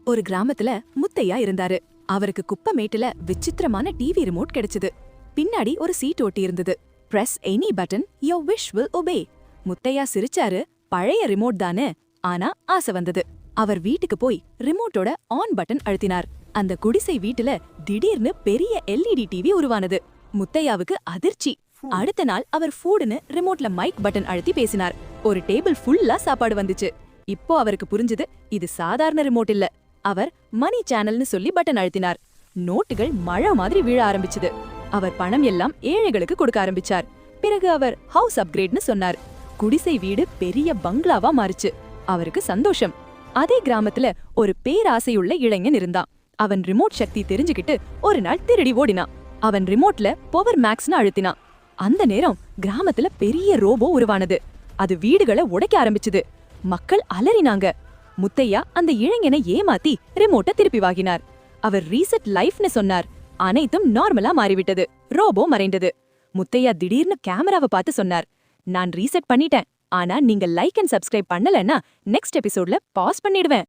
ஒரு கிராமத்துல முத்தையா இருந்தாரு. அவருக்கு குப்பமேட்டுல விசித்திரமான டிவி ரிமோட் கிடைச்சது. பின்னாடி ஒரு சீட் ஒட்டி இருந்தது. Press any button, your wish will obey. Muthaiah சிரிச்சாரு. பழைய ரிமோட் தானே, ஆனா ஆசை வந்தது. அவர் வீட்டுக்கு போய் ரிமோட்டோட ஆன் பட்டன் அழுத்தினார். அந்த குடிசை வீட்டுல திடீர்னு பெரிய எல்இடி டிவி உருவானது. முத்தையாவுக்கு அதிர்ச்சி. அடுத்த நாள் அவர் ஃபுட்னு ரிமோட்ல மைக் பட்டன் அழுத்தி பேசினார். ஒரு டேபிள் ஃபுல்லா சாப்பாடு வந்துச்சு. இப்போ அவருக்கு புரிஞ்சது, இது சாதாரண ரிமோட் இல்ல. அவர் மணி சேனல்னு சொல்லி பட்டன் அழுத்தினார். நோட்டுகள் மழை மாதிரி வீழ ஆரம்பிச்சது. அவர் பணம் எல்லாம் ஏழைகளுக்கு கொடுக்க ஆரம்பிச்சார். பிறகு அவர் ஹவுஸ் அப்கிரேட்னு சொன்னார். குடிசை வீடு பெரிய பங்களாவா மாறுச்சு. அவருக்கு சந்தோஷம். அதே கிராமத்துல ஒரு பேராசையுள்ள இளைஞன் இருந்தான். அவன் ரிமோட் சக்தி தெரிஞ்சுக்கிட்டு ஒரு நாள் திருடி ஓடினான். அவன் ரிமோட்ல பவர் மேக்ஸ்னு அழுத்தினான். அந்த நேரம் கிராமத்துல பெரிய ரோபோ உருவானது. அது வீடுகளை உடைக்க ஆரம்பிச்சது. மக்கள் அலறினாங்க. முத்தையா அந்த இளைஞனை ஏமாத்தி ரிமோட்டை திருப்பி வாங்கினார். அவர் ரீசெட் லைஃப்னு சொன்னார். அனைத்தும் நார்மலா மாறிவிட்டது. ரோபோ மறைந்தது. முத்தையா திடீர்னு கேமராவை பார்த்து சொன்னார், நான் ரீசெட் பண்ணிட்டேன். ஆனா நீங்க லைக் அண்ட் சப்ஸ்கிரைப் பண்ணலன்னா நெக்ஸ்ட் எபிசோட்ல பாஸ் பண்ணிடுவேன்.